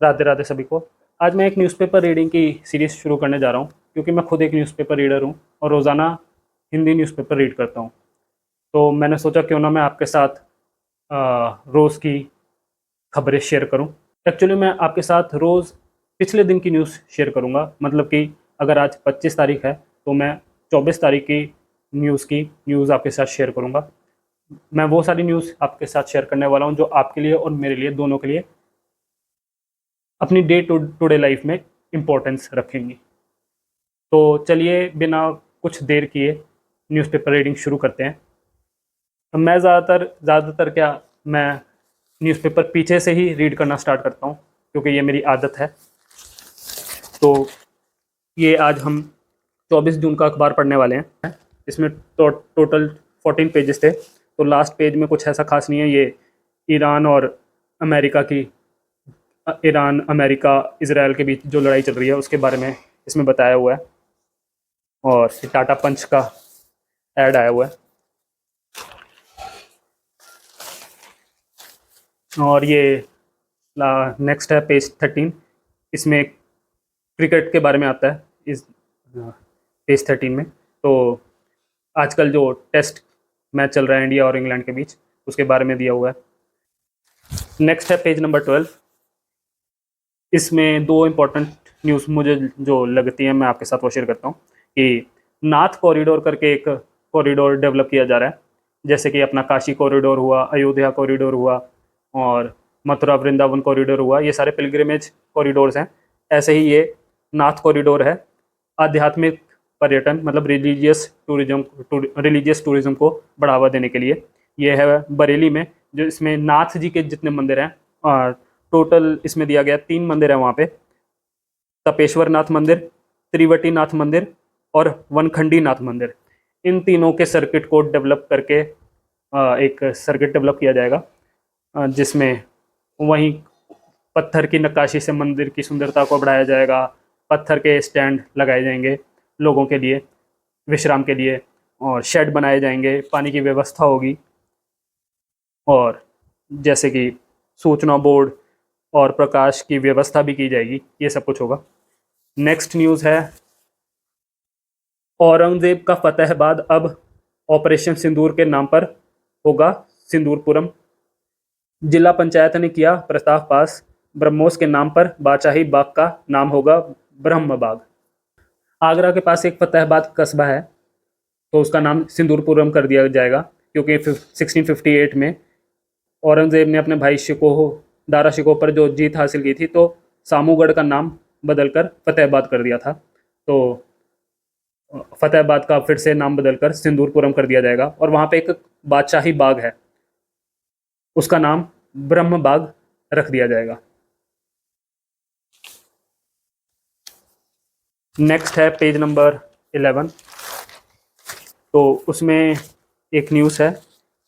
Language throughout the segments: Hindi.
राधे राधे सभी को। आज मैं एक न्यूज़पेपर रीडिंग की सीरीज़ शुरू करने जा रहा हूँ, क्योंकि मैं खुद एक न्यूज़पेपर रीडर हूँ और रोज़ाना हिंदी न्यूज़पेपर रीड करता हूँ। तो मैंने सोचा क्यों ना मैं आपके साथ रोज़ की खबरें शेयर करूँ। एक्चुअली मैं आपके साथ रोज़ पिछले दिन की न्यूज़ शेयर करूँगा, मतलब कि अगर आज 25 तारीख है तो मैं 24 तारीख की न्यूज़ आपके साथ शेयर करूँगा। मैं वो सारी न्यूज़ आपके साथ शेयर करने वाला हूँ जो आपके लिए और मेरे लिए, दोनों के लिए, अपनी डे टू डे लाइफ में इम्पोर्टेंस रखेंगी। तो चलिए बिना कुछ देर किए न्यूज़पेपर रीडिंग शुरू करते हैं। मैं ज़्यादातर क्या, मैं न्यूज़पेपर पीछे से ही रीड करना स्टार्ट करता हूँ, क्योंकि ये मेरी आदत है। तो ये आज हम 24 जून का अखबार पढ़ने वाले हैं। इसमें टोटल 14 पेजेस थे। तो लास्ट पेज में कुछ ऐसा खास नहीं है। ये ईरान और अमेरिका की ईरान अमेरिका इसराइल के बीच जो लड़ाई चल रही है उसके बारे में इसमें बताया हुआ है, और टाटा पंच का ऐड आया हुआ है। और ये नेक्स्ट है पेज 13। इसमें क्रिकेट के बारे में आता है इस पेज 13 में। तो आजकल जो टेस्ट मैच चल रहा है इंडिया और इंग्लैंड के बीच, उसके बारे में दिया हुआ है। नेक्स्ट है पेज नंबर 12। इसमें दो इम्पोर्टेंट न्यूज़ मुझे जो लगती है मैं आपके साथ वो शेयर करता हूँ कि नाथ कॉरिडोर करके एक कॉरिडोर डेवलप किया जा रहा है। जैसे कि अपना काशी कॉरिडोर हुआ, अयोध्या कॉरिडोर हुआ और मथुरा वृंदावन कॉरिडोर हुआ, ये सारे पिलग्रिमेज कॉरिडोर्स हैं। ऐसे ही ये नाथ कॉरिडोर है, आध्यात्मिक पर्यटन मतलब रिलीजियस टूरिज्म को बढ़ावा देने के लिए। ये है बरेली में, जो इसमें नाथ जी के जितने मंदिर हैं, और टोटल इसमें दिया गया 3 मंदिर है वहाँ पे। तपेश्वर नाथ मंदिर, त्रिवटी नाथ मंदिर और वनखंडी नाथ मंदिर। इन तीनों के सर्किट को डेवलप करके एक सर्किट डेवलप किया जाएगा, जिसमें वहीं पत्थर की नक्काशी से मंदिर की सुंदरता को बढ़ाया जाएगा। पत्थर के स्टैंड लगाए जाएंगे लोगों के लिए, विश्राम के लिए, और शेड बनाए जाएंगे, पानी की व्यवस्था होगी, और जैसे कि सूचना बोर्ड और प्रकाश की व्यवस्था भी की जाएगी। ये सब कुछ होगा। नेक्स्ट न्यूज़ है औरंगजेब का फतेहाबाद अब ऑपरेशन सिंदूर के नाम पर होगा सिंदूरपुरम। जिला पंचायत ने किया प्रस्ताव पास, ब्रह्मोस के नाम पर बादशाही बाग का नाम होगा ब्रह्म बाग। आगरा के पास एक फतेहाबाद कस्बा है, तो उसका नाम सिंदूरपुरम कर दिया जाएगा, क्योंकि 1658 में औरंगजेब ने अपने भाई दारा शिकोह पर जो जीत हासिल की थी, तो सामूगढ़ का नाम बदलकर फतेहाबाद कर दिया था। तो फतेहाबाद का फिर से नाम बदलकर सिंदूरपुरम कर दिया जाएगा, और वहाँ पे एक बादशाही बाग है, उसका नाम ब्रह्म बाग रख दिया जाएगा। नेक्स्ट है पेज नंबर 11। तो उसमें एक न्यूज़ है,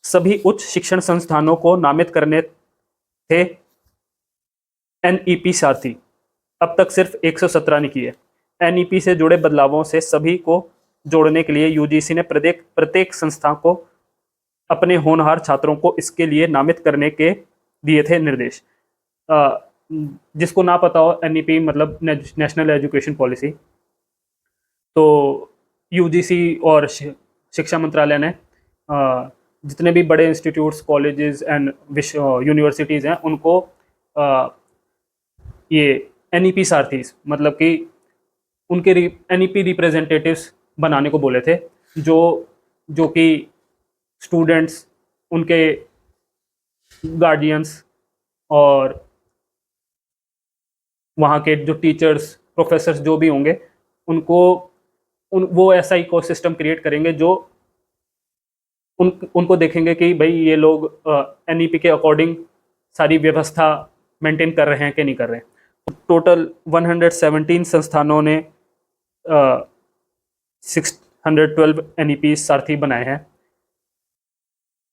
सभी उच्च शिक्षण संस्थानों को नामित करने थे एनईपी सारथी, अब तक सिर्फ 117 ने किए। एनईपी से जुड़े बदलावों से सभी को जोड़ने के लिए यूजीसी ने प्रत्येक संस्था को अपने होनहार छात्रों को इसके लिए नामित करने के दिए थे निर्देश। जिसको ना पता हो, एनईपी मतलब नेशनल एजुकेशन पॉलिसी। तो यूजीसी और शिक्षा मंत्रालय ने जितने भी बड़े इंस्टीट्यूट्स, कॉलेजेस एंड यूनिवर्सिटीज़ हैं, उनको ये एनईपी सारथीज मतलब कि उनके एनईपी रिप्रेजेंटेटिव्स बनाने को बोले थे, जो कि स्टूडेंट्स, उनके गार्डियंस और वहाँ के जो टीचर्स, प्रोफेसर्स जो भी होंगे, वो ऐसा इकोसिस्टम क्रिएट करेंगे जो उनको देखेंगे कि भाई ये लोग एनईपी के अकॉर्डिंग सारी व्यवस्था मेंटेन कर रहे हैं कि नहीं कर रहे हैं। टोटल 117 संस्थानों ने 612 एनईपी सारथी बनाए हैं,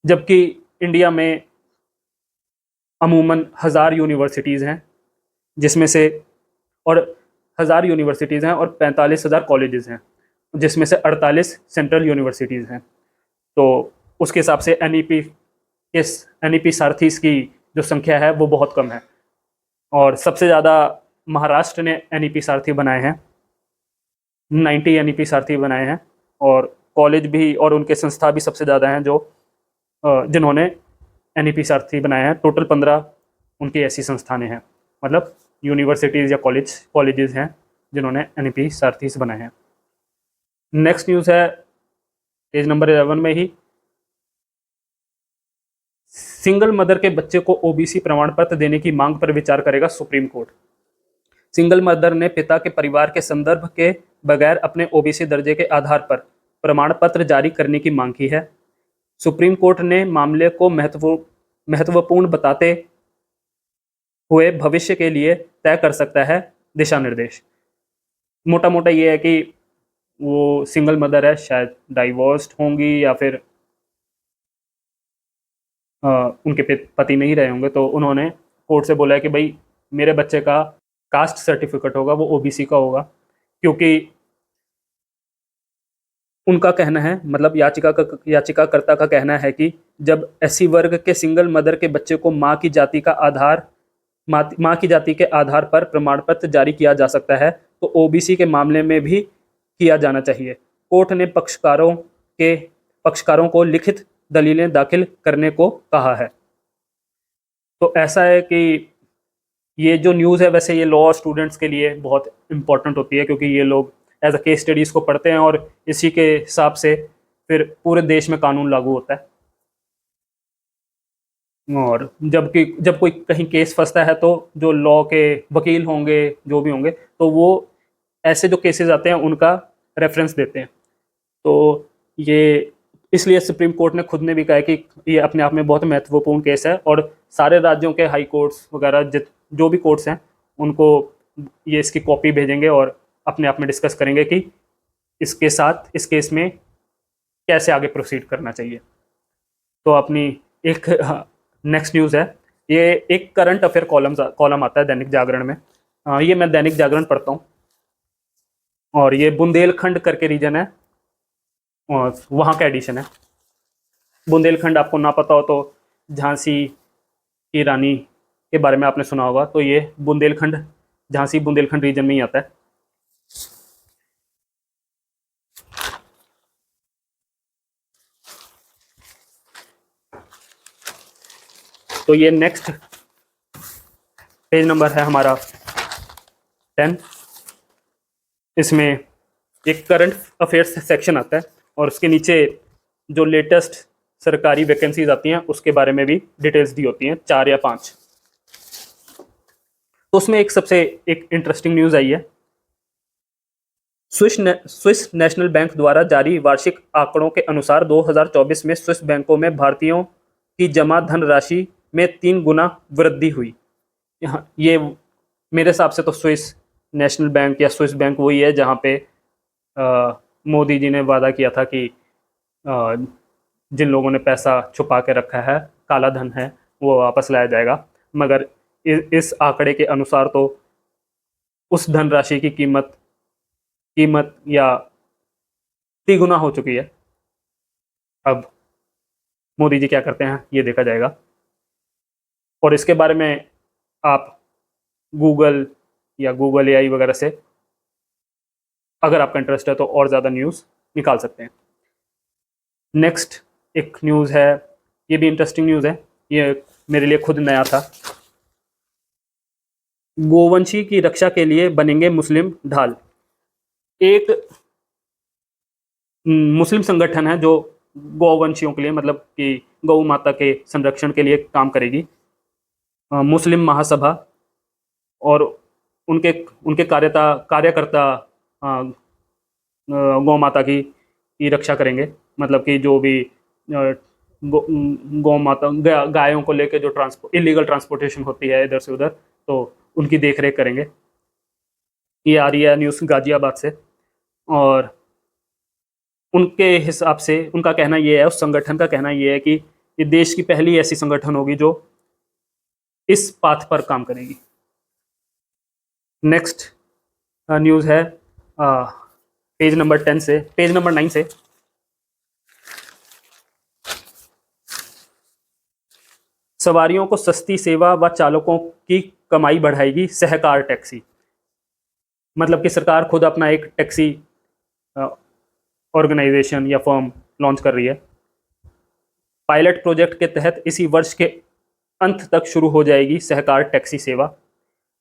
जबकि इंडिया में अमूमन 1000 यूनिवर्सिटीज़ हैं, जिसमें से और 1000 यूनिवर्सिटीज़ हैं और 45,000 कॉलेजेस हैं, जिसमें से 48 सेंट्रल यूनिवर्सिटीज़ हैं। तो उसके हिसाब से एनईपी सारथीज़ की जो संख्या है वो बहुत कम है। और सबसे ज़्यादा महाराष्ट्र ने एन सारथी बनाए हैं, 90 एन सारथी बनाए हैं। और कॉलेज भी और उनके संस्था भी सबसे ज़्यादा हैं जो जिन्होंने एन सारथी बनाए हैं। टोटल 15 उनकी ऐसी संस्थानें हैं, मतलब यूनिवर्सिटीज़ या कॉलेजेस हैं जिन्होंने एन सारथी बनाए हैं। नेक्स्ट न्यूज़ है पेज नंबर 11 में ही, सिंगल मदर के बच्चे को ओबीसी प्रमाण पत्र देने की मांग पर विचार करेगा सुप्रीम कोर्ट। सिंगल मदर ने पिता के परिवार के संदर्भ के बगैर अपने ओबीसी दर्जे के आधार पर प्रमाण पत्र जारी करने की मांग की है। सुप्रीम कोर्ट ने मामले को महत्वपूर्ण बताते हुए भविष्य के लिए तय कर सकता है दिशा निर्देश। मोटा मोटा ये है कि वो सिंगल मदर है, शायद डाइवोर्स्ड होंगी या फिर उनके पति नहीं रहे होंगे, तो उन्होंने कोर्ट से बोला है कि भाई मेरे बच्चे का कास्ट सर्टिफिकेट होगा वो ओबीसी का होगा, क्योंकि उनका कहना है, मतलब याचिकाकर्ता का कहना है कि जब एससी वर्ग के सिंगल मदर के बच्चे को माँ की जाति के आधार पर प्रमाण पत्र जारी किया जा सकता है, तो ओबीसी के मामले में भी किया जाना चाहिए। कोर्ट ने पक्षकारों को लिखित दलीलें दाखिल करने को कहा है। तो ऐसा है कि ये जो न्यूज़ है, वैसे ये लॉ स्टूडेंट्स के लिए बहुत इम्पोर्टेंट होती है, क्योंकि ये लोग एज अ केस स्टडीज़ को पढ़ते हैं और इसी के हिसाब से फिर पूरे देश में कानून लागू होता है। और जब कोई कहीं केस फंसता है तो जो लॉ के वकील होंगे, जो भी होंगे, तो वो ऐसे जो केसेस आते हैं उनका रेफरेंस देते हैं। तो ये इसलिए सुप्रीम कोर्ट ने खुद ने भी कहा है कि ये अपने आप में बहुत महत्वपूर्ण केस है, और सारे राज्यों के हाई कोर्ट्स वगैरह जो भी कोर्ट्स हैं उनको ये इसकी कॉपी भेजेंगे और अपने आप में डिस्कस करेंगे कि इसके साथ इस केस में कैसे आगे प्रोसीड करना चाहिए। तो अपनी एक नेक्स्ट न्यूज़ है, ये एक करंट अफेयर कॉलम आता है दैनिक जागरण में। ये मैं दैनिक जागरण पढ़ता हूँ, और ये बुंदेलखंड करके रीजन है और वहाँ का एडिशन है। बुंदेलखंड आपको ना पता हो तो झांसी की रानी के बारे में आपने सुना होगा, तो ये बुंदेलखंड, झांसी बुंदेलखंड रीजन में ही आता है। तो ये नेक्स्ट पेज नंबर है हमारा 10। इसमें एक करंट अफेयर्स सेक्शन आता है और उसके नीचे जो लेटेस्ट सरकारी वैकेंसीज आती हैं उसके बारे में भी डिटेल्स दी होती हैं, 4 या 5। तो उसमें एक इंटरेस्टिंग न्यूज़ आई है। स्विस नेशनल बैंक द्वारा जारी वार्षिक आंकड़ों के अनुसार 2024 में स्विस बैंकों में भारतीयों की जमा धनराशि में 3 गुना वृद्धि हुई। यहाँ ये मेरे हिसाब से तो स्विस नेशनल बैंक या स्विस बैंक वही है जहाँ पे मोदी जी ने वादा किया था कि जिन लोगों ने पैसा छुपा के रखा है, काला धन है, वो वापस लाया जाएगा। मगर इस आंकड़े के अनुसार तो उस धनराशि की कीमत या 3 गुना हो चुकी है। अब मोदी जी क्या करते हैं ये देखा जाएगा, और इसके बारे में आप गूगल या गूगल एआई वगैरह से अगर आपका इंटरेस्ट है तो और ज़्यादा न्यूज़ निकाल सकते हैं। नेक्स्ट एक न्यूज़ है, ये भी इंटरेस्टिंग न्यूज़ है, ये मेरे लिए खुद नया था। गोवंशी की रक्षा के लिए बनेंगे मुस्लिम ढाल। एक मुस्लिम संगठन है जो गौवंशियों के लिए, मतलब कि गौ माता के संरक्षण के लिए काम करेगी, मुस्लिम महासभा, और उनके कार्यकर्ता गौ माता की रक्षा करेंगे। मतलब कि जो भी गौ माता गायों को लेकर जो इलीगल ट्रांसपोर्टेशन होती है इधर से उधर, तो उनकी देख रेख करेंगे। ये आ रही है न्यूज़ गाजियाबाद से, और उनके हिसाब से उनका कहना ये है, उस संगठन का कहना ये है कि ये देश की पहली ऐसी संगठन होगी जो इस पाथ पर काम करेगी। नेक्स्ट न्यूज़ है पेज नंबर 9 से। सवारियों को सस्ती सेवा व चालकों की कमाई बढ़ाएगी सहकार टैक्सी। मतलब कि सरकार खुद अपना एक टैक्सी ऑर्गेनाइजेशन या फर्म लॉन्च कर रही है। पायलट प्रोजेक्ट के तहत इसी वर्ष के अंत तक शुरू हो जाएगी सहकार टैक्सी सेवा।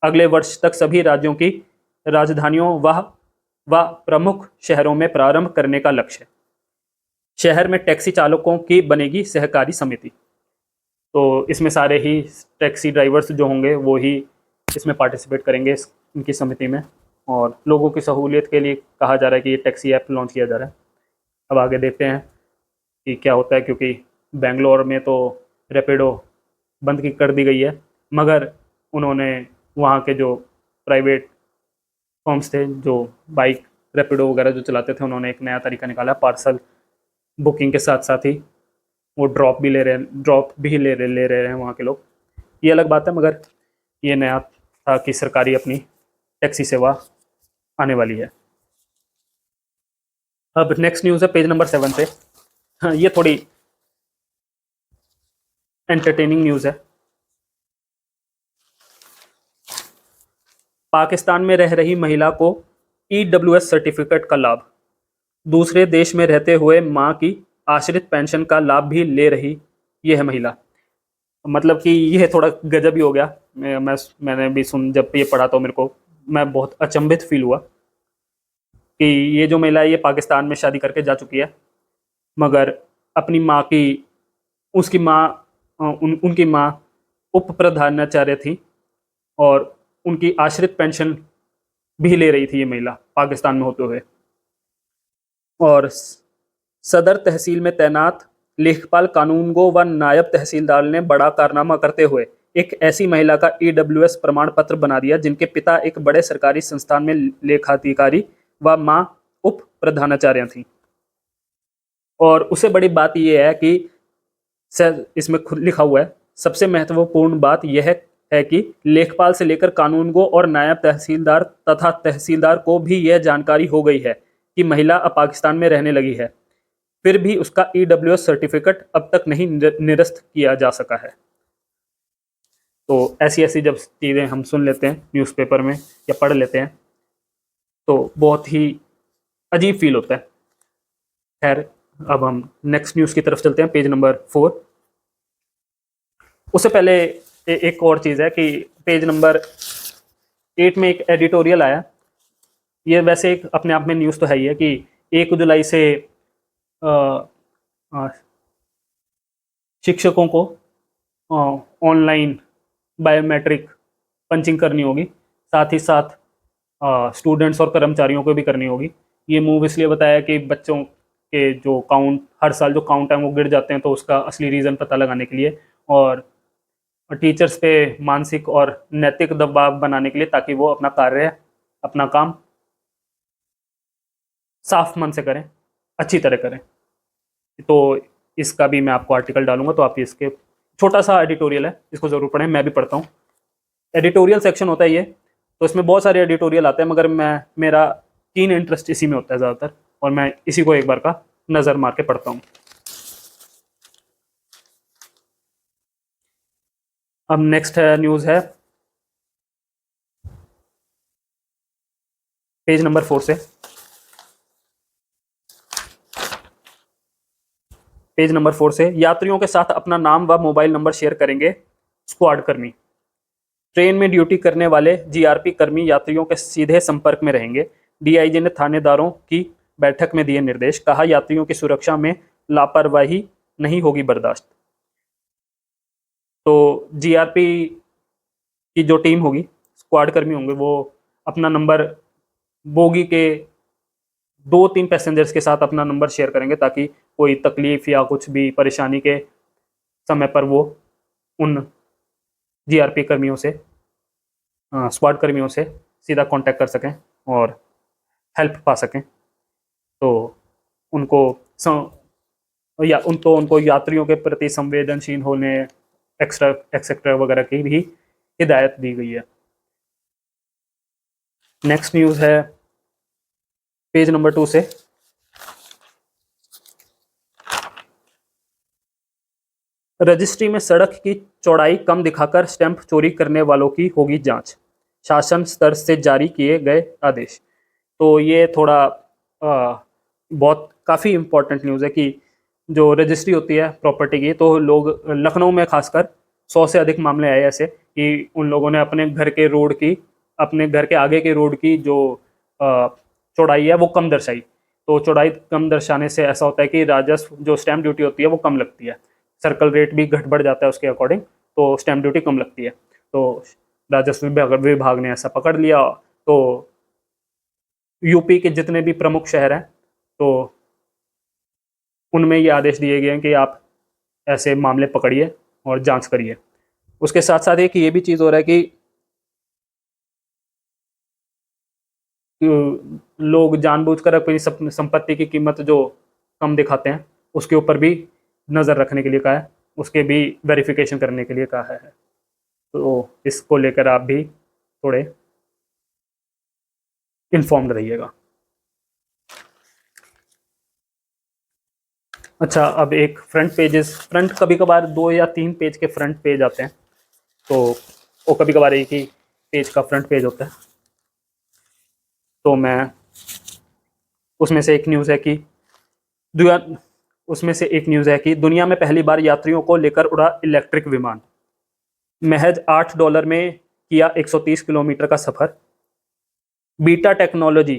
अगले वर्ष तक सभी राज्यों की राजधानियों व प्रमुख शहरों में प्रारंभ करने का लक्ष्य है। शहर में टैक्सी चालकों की बनेगी सहकारी समिति। तो इसमें सारे ही टैक्सी ड्राइवर्स जो होंगे वो ही इसमें पार्टिसिपेट करेंगे इनकी समिति में, और लोगों की सहूलियत के लिए कहा जा रहा है कि ये टैक्सी ऐप लॉन्च किया जा रहा है। अब आगे देखते हैं कि क्या होता है, क्योंकि बेंगलोर में तो रैपिडो बंद की कर दी गई है, मगर उन्होंने वहाँ के जो प्राइवेट फर्म्स थे जो बाइक रैपिडो वगैरह जो चलाते थे, उन्होंने एक नया तरीका निकाला। पार्सल बुकिंग के साथ साथ ही वो ड्रॉप भी ले रहे हैं वहाँ के लोग। ये अलग बात है, मगर ये नया था कि सरकारी अपनी टैक्सी सेवा आने वाली है। अब नेक्स्ट न्यूज़ है पेज नंबर 7 से। हाँ, ये थोड़ी एंटरटेनिंग न्यूज़ है। पाकिस्तान में रह रही महिला को EWS सर्टिफिकेट का लाभ। दूसरे देश में रहते हुए मां की आश्रित पेंशन का लाभ भी ले रही यह महिला। मतलब कि यह थोड़ा गजब ही हो गया। मैंने भी जब ये पढ़ा तो मैं बहुत अचंभित फील हुआ कि ये जो महिला है ये पाकिस्तान में शादी करके जा चुकी है, मगर अपनी माँ की उसकी माँ उनकी माँ उप प्रधानाचार्य थी और उनकी आश्रित पेंशन भी ले रही थी ये महिला पाकिस्तान में होते हुए। और सदर तहसील में तैनात लेखपाल कानूनगो व नायब तहसीलदार ने बड़ा कारनामा करते हुए एक ऐसी महिला का EWS प्रमाण पत्र बना दिया जिनके पिता एक बड़े सरकारी संस्थान में लेखाधिकारी व मां उप प्रधानाचार्य थी। और उससे बड़ी बात यह है कि इसमें खुद लिखा हुआ है, सबसे महत्वपूर्ण बात यह है कि लेखपाल से लेकर कानूनगो और नायब तहसीलदार तथा तहसीलदार को भी यह जानकारी हो गई है कि महिला अब पाकिस्तान में रहने लगी है, फिर भी उसका EWS सर्टिफिकेट अब तक नहीं निरस्त किया जा सका है। तो ऐसी ऐसी जब चीज़ें हम सुन लेते हैं न्यूज़पेपर में या पढ़ लेते हैं तो बहुत ही अजीब फील होता है। खैर, अब हम नेक्स्ट न्यूज़ की तरफ चलते हैं, पेज नंबर 4। उससे पहले एक और चीज़ है कि पेज नंबर 8 में एक एडिटोरियल आया। ये वैसे एक अपने आप में न्यूज़ तो है ही है कि 1 जुलाई से शिक्षकों को ऑनलाइन बायोमेट्रिक पंचिंग करनी होगी, साथ ही साथ स्टूडेंट्स और कर्मचारियों को भी करनी होगी। ये मूव इसलिए बताया कि बच्चों के जो काउंट हर साल जो काउंट है वो गिर जाते हैं, तो उसका असली रीज़न पता लगाने के लिए, और टीचर्स पे मानसिक और नैतिक दबाव बनाने के लिए, ताकि वो अपना कार्य अपना काम साफ मन से करें, अच्छी तरह करें। तो इसका भी मैं आपको आर्टिकल डालूंगा, तो आप इसके छोटा सा एडिटोरियल है, इसको ज़रूर पढ़ें, मैं भी पढ़ता हूँ। एडिटोरियल सेक्शन होता है ये, तो इसमें बहुत सारे एडिटोरियल आते हैं, मगर मेरा कीन इंटरेस्ट इसी में होता है ज़्यादातर, और मैं इसी को एक बार का नज़र मार के पढ़ता हूँ। अब नेक्स्ट न्यूज़ है पेज नंबर 4 से। पेज नंबर 4 से, यात्रियों के साथ अपना नाम व मोबाइल नंबर शेयर करेंगे स्क्वाड कर्मी। ट्रेन में ड्यूटी करने वाले GRP कर्मी यात्रियों के सीधे संपर्क में रहेंगे। DIG ने थानेदारों की बैठक में दिए निर्देश, कहा यात्रियों की सुरक्षा में लापरवाही नहीं होगी बर्दाश्त। तो GRP की जो टीम होगी, स्क्वाड कर्मी होंगे, वो अपना नंबर बोगी के 2-3 पैसेंजर्स के साथ अपना नंबर शेयर करेंगे, ताकि कोई तकलीफ या कुछ भी परेशानी के समय पर वो उन GRP कर्मियों से स्क्वाड कर्मियों से सीधा कांटेक्ट कर सकें और हेल्प पा सकें। तो उनको उनको यात्रियों के प्रति संवेदनशील होने एक्सेट्रा वगैरह की भी हिदायत दी गई है। नेक्स्ट न्यूज़ है पेज नंबर 2 से। रजिस्ट्री में सड़क की चौड़ाई कम दिखाकर स्टैंप चोरी करने वालों की होगी जांच, शासन स्तर से जारी किए गए आदेश। तो ये थोड़ा बहुत काफ़ी इम्पोर्टेंट न्यूज़ है कि जो रजिस्ट्री होती है प्रॉपर्टी की, तो लोग लखनऊ में खासकर 100 से अधिक मामले आए ऐसे कि उन लोगों ने अपने घर के आगे के रोड की जो चौड़ाई है वो कम दर्शाई। तो चौड़ाई कम दर्शाने से ऐसा होता है कि राजस्व जो स्टैंप ड्यूटी होती है वो कम लगती है, सर्कल रेट भी घट बढ़ जाता है उसके अकॉर्डिंग, तो स्टैंप ड्यूटी कम लगती है। तो राजस्व विभाग ने ऐसा पकड़ लिया। तो यूपी के जितने भी प्रमुख शहर हैं तो उनमें ये आदेश दिए गए हैं कि आप ऐसे मामले पकड़िए और जांच करिए। उसके साथ साथ एक ये भी चीज़ हो रहा है कि लोग जानबूझकर अपनी संपत्ति की कीमत जो कम दिखाते हैं उसके ऊपर भी नज़र रखने के लिए कहा है, उसके भी वेरिफिकेशन करने के लिए कहा है। तो इसको लेकर आप भी थोड़े इन्फॉर्म्ड रहिएगा। अच्छा, अब एक फ्रंट कभी कभार 2 या 3 पेज के फ्रंट पेज आते हैं, तो वो कभी कभार एक ही पेज का फ्रंट पेज होता है। तो मैं उसमें से एक न्यूज़ है कि दुनिया में पहली बार यात्रियों को लेकर उड़ा इलेक्ट्रिक विमान, महज $8 में किया 130 किलोमीटर का सफर। बीटा टेक्नोलॉजी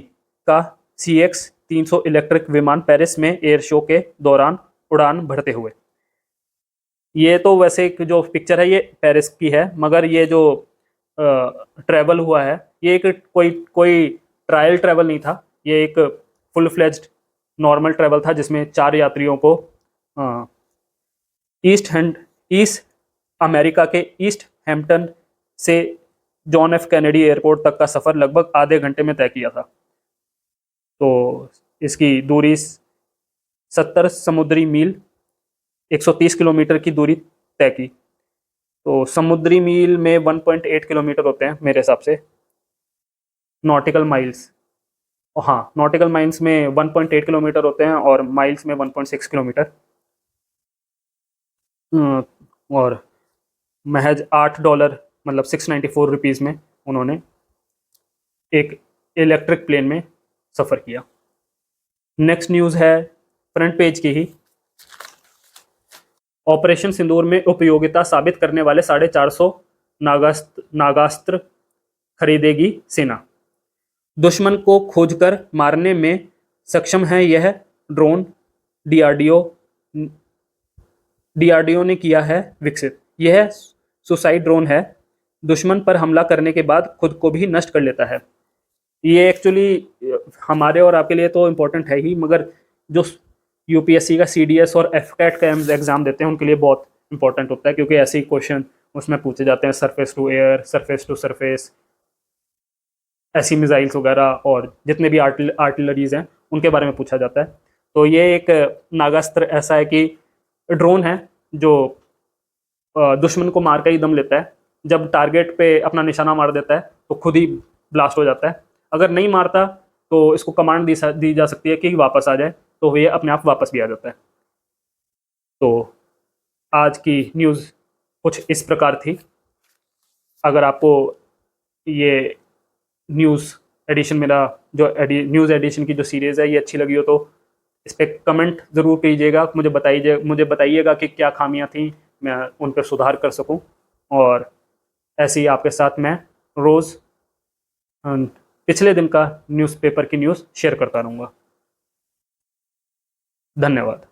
का CX-300 इलेक्ट्रिक विमान पेरिस में एयर शो के दौरान उड़ान भरते हुए। ये तो वैसे एक जो पिक्चर है ये पेरिस की है, मगर ये जो ट्रैवल हुआ है ये एक कोई ट्रायल ट्रैवल नहीं था, ये एक फुल फ्लेज्ड नॉर्मल ट्रैवल था जिसमें 4 यात्रियों को ईस्ट अमेरिका के ईस्ट हैम्पटन से जॉन एफ कैनेडी एयरपोर्ट तक का सफ़र लगभग आधे घंटे में तय किया था। तो इसकी दूरी 70 समुद्री मील 130 किलोमीटर की दूरी तय की। तो समुद्री मील में 1.8 किलोमीटर होते हैं मेरे हिसाब से, नॉटिकल माइल्स, हाँ नॉटिकल माइल्स में 1.8 किलोमीटर होते हैं और माइल्स में 1.6 किलोमीटर। और महज $8 मतलब 694 रुपीज़ में उन्होंने एक इलेक्ट्रिक प्लेन में सफ़र किया। नेक्स्ट न्यूज़ है फ्रंट पेज की ही, ऑपरेशन सिंदूर में उपयोगिता साबित करने वाले 450 नागास्त्र खरीदेगी सेना, दुश्मन को खोजकर मारने में सक्षम है यह ड्रोन, डीआरडीओ ने किया है विकसित। यह सुसाइड ड्रोन है, दुश्मन पर हमला करने के बाद खुद को भी नष्ट कर लेता है। ये एक्चुअली हमारे और आपके लिए तो इम्पोर्टेंट है ही, मगर जो यूपीएससी का CDS और FCAT का एग्ज़ाम देते हैं उनके लिए बहुत इंपॉर्टेंट होता है, क्योंकि ऐसे ही क्वेश्चन उसमें पूछे जाते हैं, surface to air, surface to surface, ऐसी मिसाइल्स वगैरह और जितने भी आर्टिलरीज हैं उनके बारे में पूछा जाता है। तो ये एक नागास्त्र ऐसा है कि ड्रोन है जो दुश्मन को मार कर ही दम लेता है, जब टारगेट पे अपना निशाना मार देता है तो खुद ही ब्लास्ट हो जाता है। अगर नहीं मारता तो इसको कमांड दी जा सकती है कि वापस आ जाए, तो ये अपने आप वापस भी आ जाता है। तो आज की न्यूज़ कुछ इस प्रकार थी। अगर आपको ये न्यूज़ एडिशन मेरा जो न्यूज़ एडिशन की जो सीरीज़ है ये अच्छी लगी हो तो इस पर कमेंट ज़रूर कीजिएगा, मुझे बताइएगा कि क्या खामियां थी, मैं उन पर सुधार कर सकूं। और ऐसे ही आपके साथ मैं रोज़ पिछले दिन का न्यूज़पेपर की न्यूज़ शेयर करता रहूँगा। धन्यवाद।